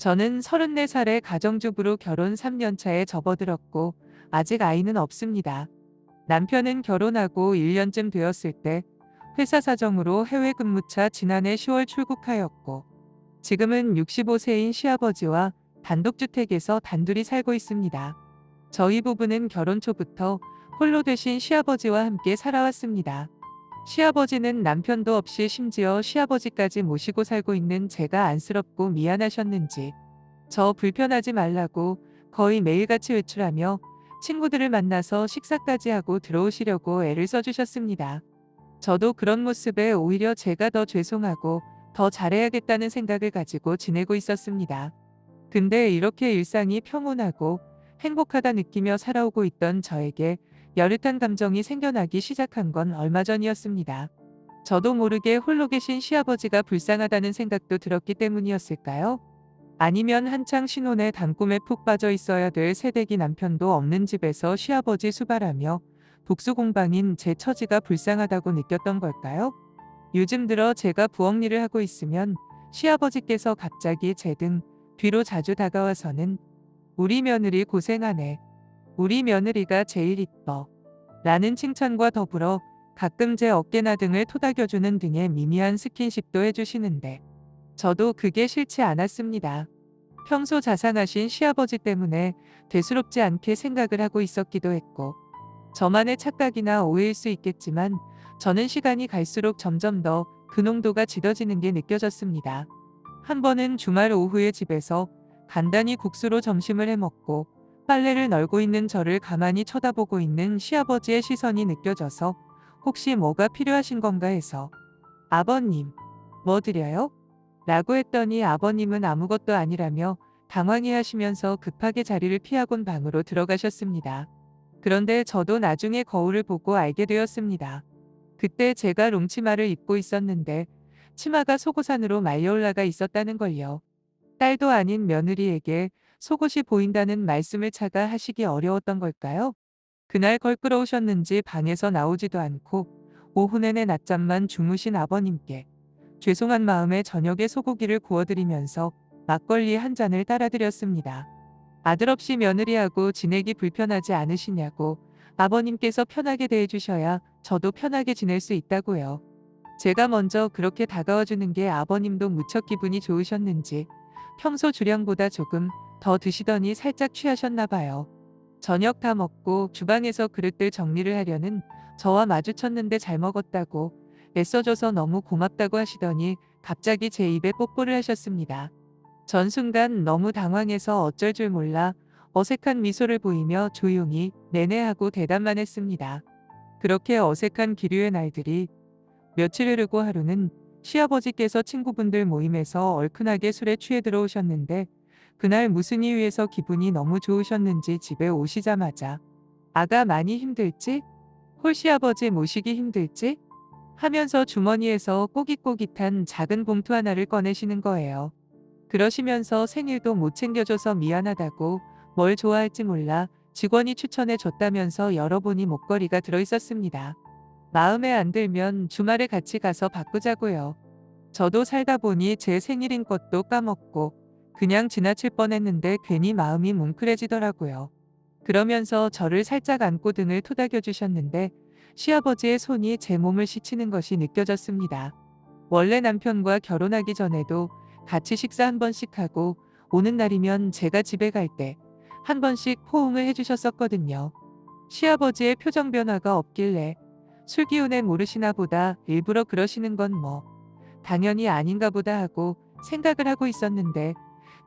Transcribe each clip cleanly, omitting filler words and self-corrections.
저는 34살에 가정주부로 결혼 3년 차에 접어들었고 아직 아이는 없습니다. 남편은 결혼하고 1년쯤 되었을 때 회사 사정으로 해외 근무차 지난해 10월 출국하였고 지금은 65세인 시아버지와 단독주택에서 단둘이 살고 있습니다. 저희 부부는 결혼 초부터 홀로 되신 시아버지와 함께 살아왔습니다. 시아버지는 남편도 없이 심지어 시아버지까지 모시고 살고 있는 제가 안쓰럽고 미안하셨는지 저 불편하지 말라고 거의 매일같이 외출하며 친구들을 만나서 식사까지 하고 들어오시려고 애를 써주셨습니다. 저도 그런 모습에 오히려 제가 더 죄송하고 더 잘해야겠다는 생각을 가지고 지내고 있었습니다. 근데 이렇게 일상이 평온하고 행복하다 느끼며 살아오고 있던 저에게 여릿한 감정이 생겨나기 시작한 건 얼마 전이었습니다. 저도 모르게 홀로 계신 시아버지가 불쌍하다는 생각도 들었기 때문이었을까요? 아니면 한창 신혼의 단꿈에 푹 빠져 있어야 될 새댁이 남편도 없는 집에서 시아버지 수발하며 독수공방인 제 처지가 불쌍하다고 느꼈던 걸까요? 요즘 들어 제가 부엌 일을 하고 있으면 시아버지께서 갑자기 제 등 뒤로 자주 다가와서는 "우리 며느리 고생하네. 우리 며느리가 제일 이뻐." 라는 칭찬과 더불어 가끔 제 어깨나 등을 토닥여주는 등의 미미한 스킨십도 해주시는데 저도 그게 싫지 않았습니다. 평소 자상하신 시아버지 때문에 대수롭지 않게 생각을 하고 있었기도 했고 저만의 착각이나 오해일 수 있겠지만 저는 시간이 갈수록 점점 더 그 농도가 짙어지는 게 느껴졌습니다. 한 번은 주말 오후에 집에서 간단히 국수로 점심을 해먹고 빨래를 널고 있는 저를 가만히 쳐다보고 있는 시아버지의 시선이 느껴져서 혹시 뭐가 필요하신 건가 해서 "아버님, 뭐 드려요?" 라고 했더니 아버님은 아무것도 아니라며 당황해 하시면서 급하게 자리를 피하곤 방으로 들어가셨습니다. 그런데 저도 나중에 거울을 보고 알게 되었습니다. 그때 제가 롱치마를 입고 있었는데 치마가 속옷 안으로 말려 올라가 있었다는 걸요. 딸도 아닌 며느리에게 속옷이 보인다는 말씀을 차가 하시기 어려웠던 걸까요? 그날 걸끄러우셨는지 방에서 나오지도 않고 오후 내내 낮잠만 주무신 아버님께 죄송한 마음에 저녁에 소고기를 구워드리면서 막걸리 한 잔을 따라드렸습니다. 아들 없이 며느리하고 지내기 불편하지 않으시냐고 아버님께서 편하게 대해주셔야 저도 편하게 지낼 수 있다고요. 제가 먼저 그렇게 다가와 주는 게 아버님도 무척 기분이 좋으셨는지 평소 주량보다 조금 더 드시더니 살짝 취하셨나 봐요. 저녁 다 먹고 주방에서 그릇들 정리를 하려는 저와 마주쳤는데 잘 먹었다고 애써줘서 너무 고맙다고 하시더니 갑자기 제 입에 뽀뽀를 하셨습니다. 전 순간 너무 당황해서 어쩔 줄 몰라 어색한 미소를 보이며 조용히 "네네" 하고 대답만 했습니다. 그렇게 어색한 기류의 날들이 며칠 흐르고 하루는 시아버지께서 친구분들 모임에서 얼큰하게 술에 취해 들어오셨는데 그날 무슨 이유에서 기분이 너무 좋으셨는지 집에 오시자마자 "아가 많이 힘들지? 홀시아버지 모시기 힘들지?" 하면서 주머니에서 꼬깃꼬깃한 작은 봉투 하나를 꺼내시는 거예요. 그러시면서 생일도 못 챙겨줘서 미안하다고 뭘 좋아할지 몰라 직원이 추천해 줬다면서 열어보니 목걸이가 들어있었습니다. 마음에 안 들면 주말에 같이 가서 바꾸자고요. 저도 살다 보니 제 생일인 것도 까먹고 그냥 지나칠 뻔했는데 괜히 마음이 뭉클해지더라고요. 그러면서 저를 살짝 안고 등을 토닥여 주셨는데 시아버지의 손이 제 몸을 스치는 것이 느껴졌습니다. 원래 남편과 결혼하기 전에도 같이 식사 한 번씩 하고 오는 날이면 제가 집에 갈 때 한 번씩 포옹을 해주셨었거든요. 시아버지의 표정 변화가 없길래 술 기운에 모르시나 보다 일부러 그러시는 건 뭐 당연히 아닌가 보다 하고 생각을 하고 있었는데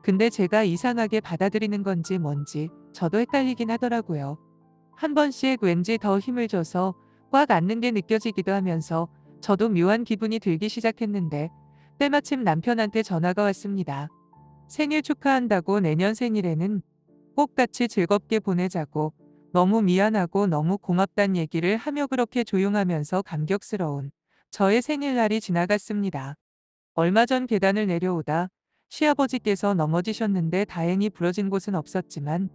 근데 제가 이상하게 받아들이는 건지 뭔지 저도 헷갈리긴 하더라고요. 한 번씩 왠지 더 힘을 줘서 꽉 안는 게 느껴지기도 하면서 저도 묘한 기분이 들기 시작했는데 때마침 남편한테 전화가 왔습니다. 생일 축하한다고 내년 생일에는 꼭 같이 즐겁게 보내자고 너무 미안하고 너무 고맙단 얘기를 하며 그렇게 조용하면서 감격스러운 저의 생일날이 지나갔습니다. 얼마 전 계단을 내려오다 시아버지께서 넘어지셨는데 다행히 부러진 곳은 없었지만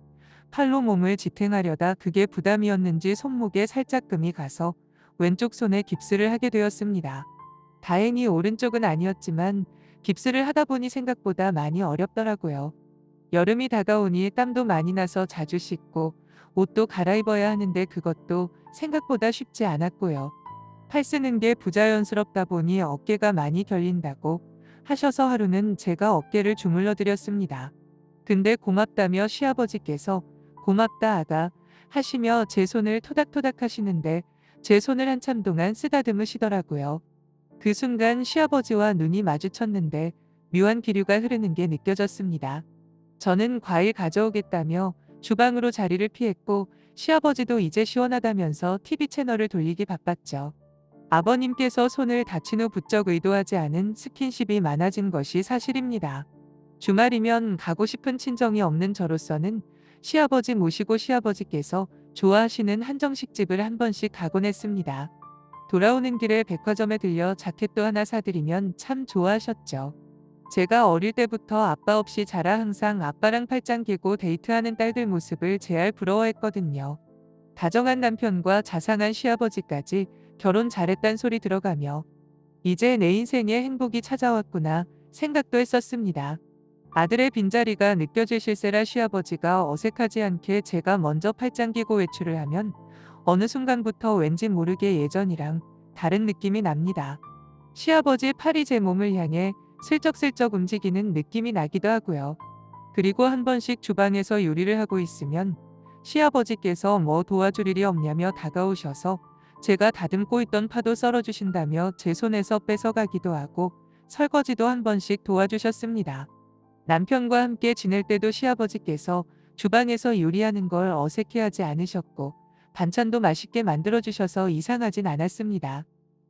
팔로 몸을 지탱하려다 그게 부담이었는지 손목에 살짝 금이 가서 왼쪽 손에 깁스를 하게 되었습니다. 다행히 오른쪽은 아니었지만 깁스를 하다 보니 생각보다 많이 어렵더라고요. 여름이 다가오니 땀도 많이 나서 자주 씻고 옷도 갈아입어야 하는데 그것도 생각보다 쉽지 않았고요. 팔 쓰는 게 부자연스럽다 보니 어깨가 많이 결린다고 하셔서 하루는 제가 어깨를 주물러 드렸습니다. 근데 고맙다며 시아버지께서 고맙다 아가 하시며 제 손을 토닥토닥 하시는데 제 손을 한참 동안 쓰다듬으시더라고요. 그 순간 시아버지와 눈이 마주쳤는데 묘한 기류가 흐르는 게 느껴졌습니다. 저는 과일 가져오겠다며 주방으로 자리를 피했고 시아버지도 이제 시원하다면서 TV 채널을 돌리기 바빴죠. 아버님께서 손을 다친 후 부쩍 의도하지 않은 스킨십이 많아진 것이 사실입니다. 주말이면 가고 싶은 친정이 없는 저로서는 시아버지 모시고 시아버지께서 좋아하시는 한정식집을 한 번씩 가곤 했습니다. 돌아오는 길에 백화점에 들려 자켓도 하나 사드리면 참 좋아하셨죠. 제가 어릴 때부터 아빠 없이 자라 항상 아빠랑 팔짱 끼고 데이트하는 딸들 모습을 제알 부러워했거든요. 다정한 남편과 자상한 시아버지까지 결혼 잘했단 소리 들어가며 이제 내 인생에 행복이 찾아왔구나 생각도 했었습니다. 아들의 빈자리가 느껴질 실세라 시아버지가 어색하지 않게 제가 먼저 팔짱 끼고 외출을 하면 어느 순간부터 왠지 모르게 예전이랑 다른 느낌이 납니다. 시아버지 팔이 제 몸을 향해 슬쩍슬쩍 움직이는 느낌이 나기도 하고요. 그리고 한 번씩 주방에서 요리를 하고 있으면 시아버지께서 뭐 도와줄 일이 없냐며 다가오셔서 제가 다듬고 있던 파도 썰어주신다며 제 손에서 뺏어가기도 하고 설거지도 한 번씩 도와주셨습니다. 남편과 함께 지낼 때도 시아버지께서 주방에서 요리하는 걸 어색해하지 않으셨고 반찬도 맛있게 만들어주셔서 이상하진 않았습니다.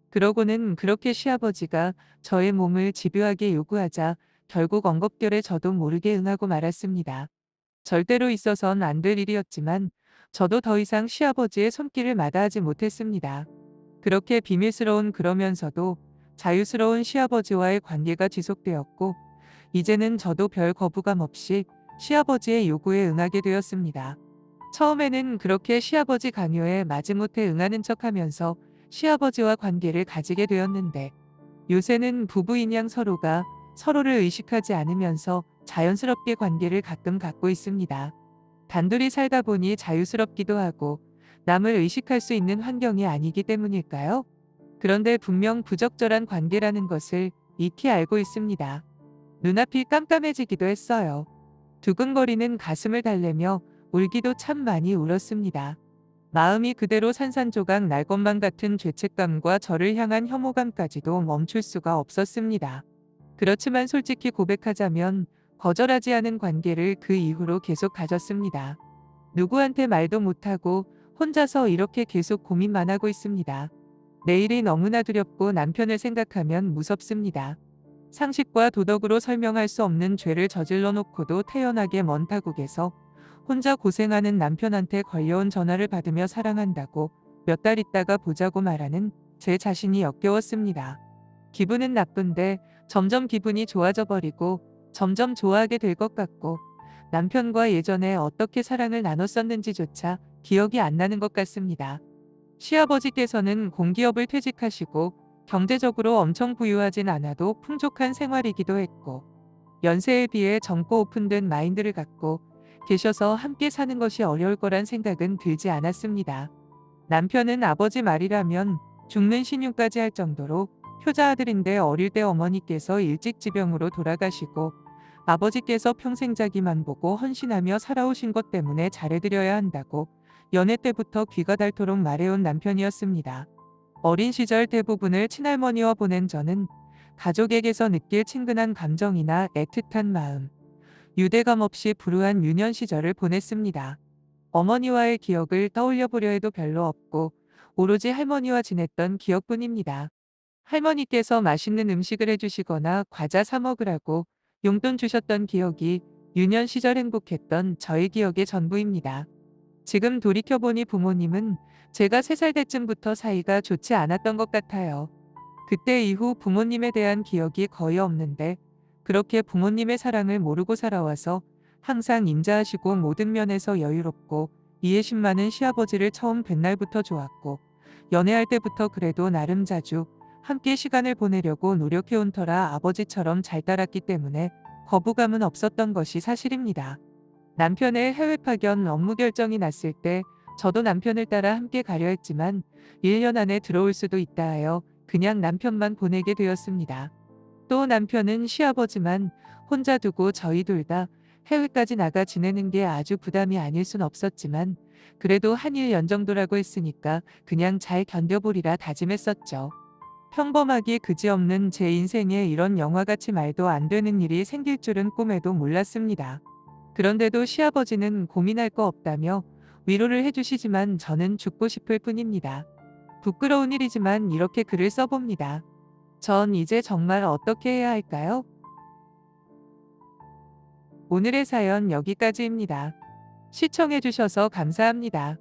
그러고는 그렇게 시아버지가 저의 몸을 집요하게 요구하자 결국 엉겁결에 저도 모르게 응하고 말았습니다. 절대로 있어선 안 될 일이었지만 저도 더 이상 시아버지의 손길을 마다하지 못했습니다. 그렇게 비밀스러운 그러면서도 자유스러운 시아버지와의 관계가 지속되었고 이제는 저도 별 거부감 없이 시아버지의 요구에 응하게 되었습니다. 처음에는 그렇게 시아버지 강요에 마지못해 응하는 척하면서 시아버지와 관계를 가지게 되었는데 요새는 부부인 양 서로가 서로를 의식하지 않으면서 자연스럽게 관계를 가끔 갖고 있습니다. 단둘이 살다 보니 자유스럽기도 하고 남을 의식할 수 있는 환경이 아니기 때문일까요? 그런데 분명 부적절한 관계라는 것을 익히 알고 있습니다. 눈앞이 깜깜해지기도 했어요. 두근거리는 가슴을 달래며 울기도 참 많이 울었습니다. 마음이 그대로 산산조각 날 것만 같은 죄책감과 저를 향한 혐오감까지도 멈출 수가 없었습니다. 그렇지만 솔직히 고백하자면 거절하지 않은 관계를 그 이후로 계속 가졌습니다. 누구한테 말도 못하고 혼자서 이렇게 계속 고민만 하고 있습니다. 내일이 너무나 두렵고 남편을 생각하면 무섭습니다. 상식과 도덕으로 설명할 수 없는 죄를 저질러 놓고도 태연하게 먼 타국에서 혼자 고생하는 남편한테 걸려온 전화를 받으며 사랑한다고 몇 달 있다가 보자고 말하는 제 자신이 역겨웠습니다. 기분은 나쁜데 점점 기분이 좋아져 버리고 점점 좋아하게 될 것 같고 남편과 예전에 어떻게 사랑을 나눴었는지조차 기억이 안 나는 것 같습니다. 시아버지께서는 공기업을 퇴직하시고 경제적으로 엄청 부유하진 않아도 풍족한 생활이기도 했고 연세에 비해 젊고 오픈된 마인드를 갖고 계셔서 함께 사는 것이 어려울 거란 생각은 들지 않았습니다. 남편은 아버지 말이라면 죽는 신용까지 할 정도로 효자 아들인데 어릴 때 어머니께서 일찍 지병으로 돌아가시고 아버지께서 평생 자기만 보고 헌신하며 살아오신 것 때문에 잘해드려야 한다고 연애 때부터 귀가 닳도록 말해온 남편이었습니다. 어린 시절 대부분을 친할머니와 보낸 저는 가족에게서 느낄 친근한 감정이나 애틋한 마음, 유대감 없이 불우한 유년 시절을 보냈습니다. 어머니와의 기억을 떠올려 보려 해도 별로 없고 오로지 할머니와 지냈던 기억뿐입니다. 할머니께서 맛있는 음식을 해주시거나 과자 사 먹으라고 용돈 주셨던 기억이 유년 시절 행복했던 저의 기억의 전부입니다. 지금 돌이켜보니 부모님은 제가 3살 때쯤부터 사이가 좋지 않았던 것 같아요. 그때 이후 부모님에 대한 기억이 거의 없는데 그렇게 부모님의 사랑을 모르고 살아와서 항상 인자하시고 모든 면에서 여유롭고 이해심 많은 시아버지를 처음 뵌 날부터 좋았고 연애할 때부터 그래도 나름 자주 함께 시간을 보내려고 노력해온 터라 아버지처럼 잘 따랐기 때문에 거부감은 없었던 것이 사실입니다. 남편의 해외 파견 업무 결정이 났을 때 저도 남편을 따라 함께 가려 했지만 1년 안에 들어올 수도 있다 하여 그냥 남편만 보내게 되었습니다. 또 남편은 시아버지만 혼자 두고 저희 둘 다 해외까지 나가 지내는 게 아주 부담이 아닐 순 없었지만 그래도 한 1년 정도라고 했으니까 그냥 잘 견뎌보리라 다짐했었죠. 평범하기 그지없는 제 인생에 이런 영화같이 말도 안 되는 일이 생길 줄은 꿈에도 몰랐습니다. 그런데도 시아버지는 고민할 거 없다며 위로를 해주시지만 저는 죽고 싶을 뿐입니다. 부끄러운 일이지만 이렇게 글을 써봅니다. 전 이제 정말 어떻게 해야 할까요? 오늘의 사연 여기까지입니다. 시청해주셔서 감사합니다.